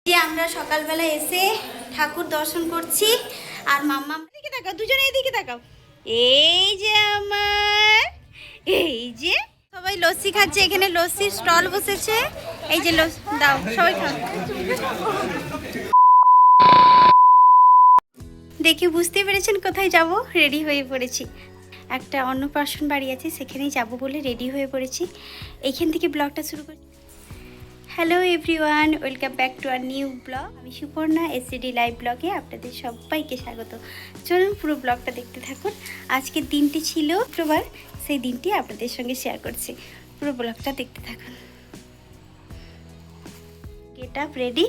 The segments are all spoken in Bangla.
যে আমরা সকালবেলা এসে ঠাকুর দর্শন করছি আর মাম্মা এদিকে তাকাও, দুজনে এদিকে তাকাও। এই যে আমার, এই যে সবাই লস্যি খাচ্ছে, এখানে লস্যির স্টল বসেছে। এই যে দাও সবাই খাও। দেখে বুঝতে পেরেছেন কোথায় যাব? রেডি হয়ে পড়েছি। একটা অন্নপ্রাশন বাড়ি আছে, সেখানেই যাব বলে রেডি হয়ে পড়েছি। এইখান থেকে ব্লগটা শুরু করি। Hello everyone, welcome back to our new blog. আমি সুপর্ণা, এসিডি লাইভ ব্লগে আপনাদের সবাইকে স্বাগত। চলুন পুরো ব্লগটা দেখতে থাকুন। আজকের দিনটি ছিল শুক্রবার, সেই দিনটি আপনাদের সঙ্গে শেয়ার করছি। পুরো ব্লগটা দেখতে থাকুন। গেট আপ রেডি,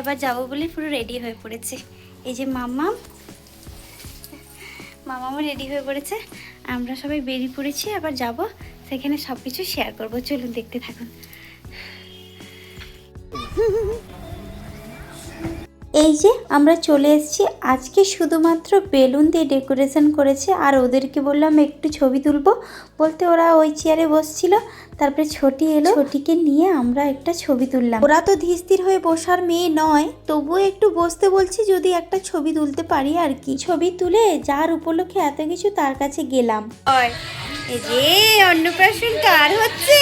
এবার যাবো বলে পুরো রেডি হয়ে পড়েছে। এই যে মামাও রেডি হয়ে পড়েছে, আমরা সবাই বেরিয়ে পড়েছি। আবার যাব, সেখানে সব কিছু শেয়ার করবো। চলুন দেখতে থাকুন। এই যে আমরা চলে এসেছি। আজকে শুধুমাত্র বেলুন দিয়ে ডেকোরেশন করেছে, আর ওদেরকে বললাম একটু ছবি তুলবো বলতে ওরা ওই চেয়ারে বসছিল। তারপরে ছোটি এলো, ছোটিকে নিয়ে আমরা একটা ছবি তুললাম। ওরা তো ধীরস্থির হয়ে বসার মেয়ে নয়, তবুও একটু বসতে বলছি যদি একটা ছবি তুলতে পারি আর কি। ছবি তুলে যার উপলক্ষে এত কিছু তার কাছে গেলাম। এই যে অন্নপ্রাশন কার হচ্ছে?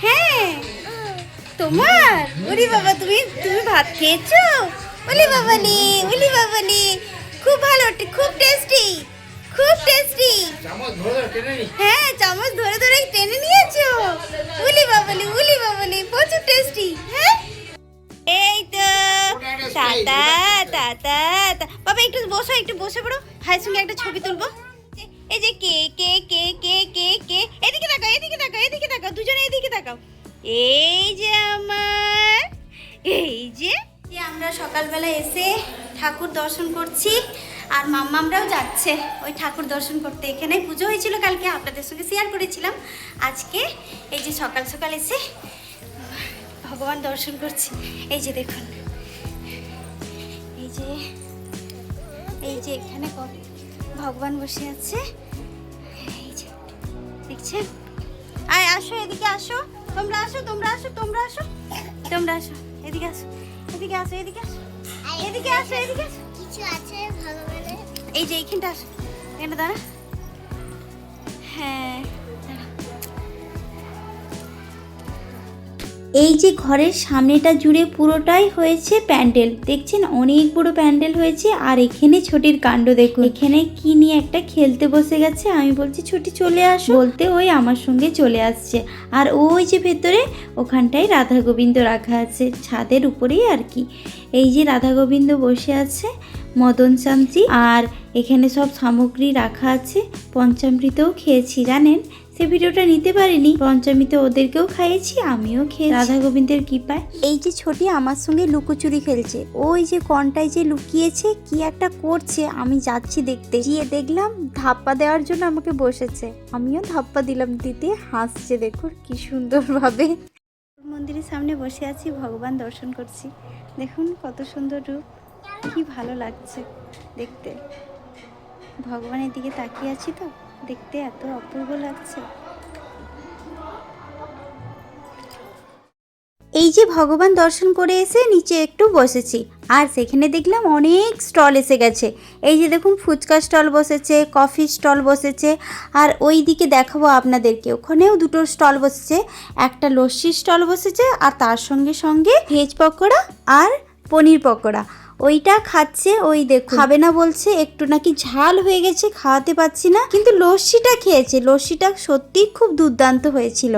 হ্যাঁ তোমার? ওরে বাবা, তুমি ভাত খেয়েছো? ওলি বাবালি, খুব ভালো, খুব টেস্টি, খুব টেস্টি। হ্যাঁ, চামচ ধরে ধরে টেনে নিয়েছো। ওলি বাবালি, প্রচুর টেস্টি। হ্যাঁ, এই তো টাটা। বাবা একটু বসে পড়ো, ভাইয়ের সঙ্গে একটা ছবি তুলবো। এই যে কে এদিকে তাকাও, দুজনে এদিকে তাকাও। এই যে আমার, এই যে আমরা সকালবেলা এসে ঠাকুর দর্শন করছি আর মাম্মামরাও যাচ্ছে ওই ঠাকুর দর্শন করতে। এখানে পুজো হয়েছিল কালকে, আপনাদের সঙ্গে শেয়ার করেছিলাম। আজকে এই যে সকাল সকাল এসে ভগবান দর্শন করছি। এই যে দেখুন, এই যে এখানে ভগবান বসে আছে। এই যে দেখছেন? আয় আসো, এদিকে আসো, তোমরা আসো, এদিকে আসো। কিছু আছে ভগবানের। এই যে এইখানটা আসো, এখানে দাঁড়া। হ্যাঁ, এই যে ঘরের সামনেটা জুড়ে পুরোটাই হয়েছে প্যান্ডেল। দেখছেন অনেক বড় প্যান্ডেল হয়েছে। আর এখানে ছোটির কাণ্ড দেখুন, এখানে কি নিয়ে একটা খেলতে বসে গেছে। আমি বলছি ছোটি চলে আসো বলতে ওই আমার সঙ্গে চলে আসছে। আর ওই যে ভেতরে ওখানটায় রাধা গোবিন্দ রাখা আছে, ছাদের উপরেই আর কি। এই যে রাধা গোবিন্দ বসে আছে, মদন চামচি, আর এখানে সব সামগ্রী রাখা আছে। পঞ্চামৃতও খেয়েছি জানেন, সে ভিডিওটা নিতে পারিনি। পঞ্চমীতে ওদেরকেও খাইয়েছি, আমিও খেয়েছি রাধা গোবিন্দের কৃপায়। এই যে ছোটি আমার সঙ্গে লুকোচুরি খেলছে। ওই যে কনটায় যে লুকিয়েছে কি একটা করছে, আমি যাচ্ছি দেখতে। গিয়ে দেখলাম ধাপ্পা দেওয়ার জন্য আমাকে বসেছে, আমিও ধাপ্পা দিলাম, দিতে হাসছে। দেখুন কি সুন্দরভাবে। মন্দিরের সামনে বসে আছি, ভগবান দর্শন করছি। দেখুন কত সুন্দর রূপ, কি ভালো লাগছে দেখতে। ভগবানের দিকে তাকিয়ে আছি তো, দেখতে এত অপূর্ব লাগছে। এই যে ভগবান দর্শন করে এসে নিচে একটু বসেছি, আর সেখানে দেখলাম অনেক স্টল এসে গেছে। এই যে দেখুন ফুচকা স্টল বসেছে, কফি স্টল বসেছে, আর ওই দিকে দেখাবো আপনাদেরকে, ওখানেও দুটো স্টল বসেছে। একটা লস্যির স্টল বসেছে, আর তার সঙ্গে সঙ্গে ভেজ পকোড়া আর পনির পকোড়া। ওইটা খাচ্ছে, ওই দেখো খাবে না বলছে, একটু নাকি ঝাল হয়ে গেছে, খাওয়াতে পারছি না। কিন্তু লস্যিটা খেয়েছে, লস্যিটা সত্যিই খুব দুর্দান্ত হয়েছিল।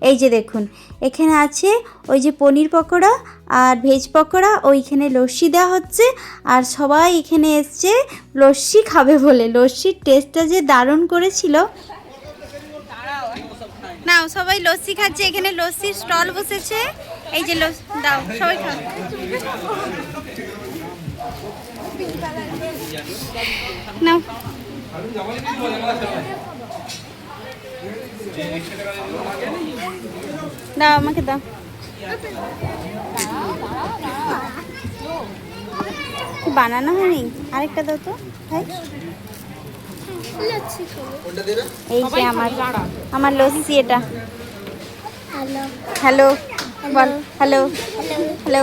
এই যে দেখুন এখানে আছে ওই যে পনির পকোড়া আর ভেজ পকোড়া, ওইখানে লস্যি দেওয়া হচ্ছে। আর সবাই এখানে এসছে লস্যি খাবে বলে। লস্যির টেস্টটা যে দারুণ করেছিল। নাও সবাই লস্যি খাচ্ছে, এখানে লস্যির স্টল বসেছে। এই যে দাও সবাই খাও। নাও দাও, আমাকে দাও। বানানো হয়নি, আরেকটা দাও তো ভাই। এই যে আমার লস্যি, এটা হ্যালো বল হ্যালো হ্যালো।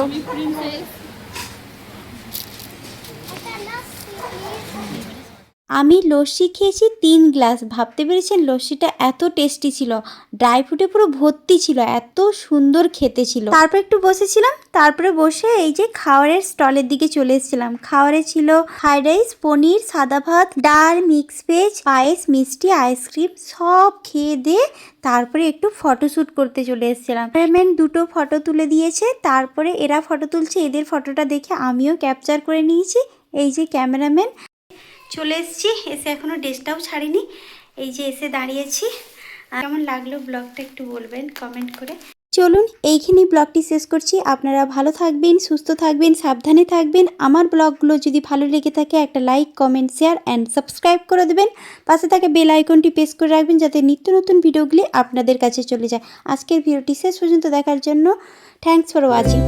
আমি লস্যি খেয়েছি 3 গ্লাস। ভাবতে পেরেছেন লস্যিটা এত টেস্টি ছিল, ড্রাই ফ্রুটে পুরো ভর্তি ছিল, এত সুন্দর খেতে ছিল। তারপর একটু বসেছিলাম, তারপরে বসে এই যে খাওয়ারের স্টলের দিকে চলে এসেছিলাম। খাওয়ারে ছিল ফ্রাইড রাইস, পনির, সাদা ভাত, ডাল, মিক্স ভেজ, পায়েস, মিষ্টি, আইসক্রিম সব খেয়ে দিয়ে তারপরে একটু ফটোশ্যুট করতে চলে এসেছিলাম। ক্যামেরাম্যান দুটো ফটো তুলে দিয়েছে, তারপরে এরা ফটো তুলছে, এদের ফটোটা দেখে আমিও ক্যাপচার করে নিয়েছি। এই যে ক্যামেরাম্যান, চলে এসেছি, এসে এখনও ড্রেসটাও ছাড়িনি, এই যে এসে দাঁড়িয়েছি। কেমন লাগলো ব্লগটা একটু বলবেন কমেন্ট করে। চলুন এইখানেই ব্লগটি শেষ করছি। আপনারা ভালো থাকবেন, সুস্থ থাকবেন, সাবধানে থাকবেন। আমার ব্লগগুলো যদি ভালো লেগে থাকে একটা like, comment, share and subscribe করে দেবেন। পাশে থাকে বেল আইকনটি প্রেস করে রাখবেন যাতে নিত্য নতুন ভিডিওগুলি আপনাদের কাছে চলে যায়। আজকের ভিডিওটি শেষ পর্যন্ত দেখার জন্য থ্যাঙ্কস ফর ওয়াচিং।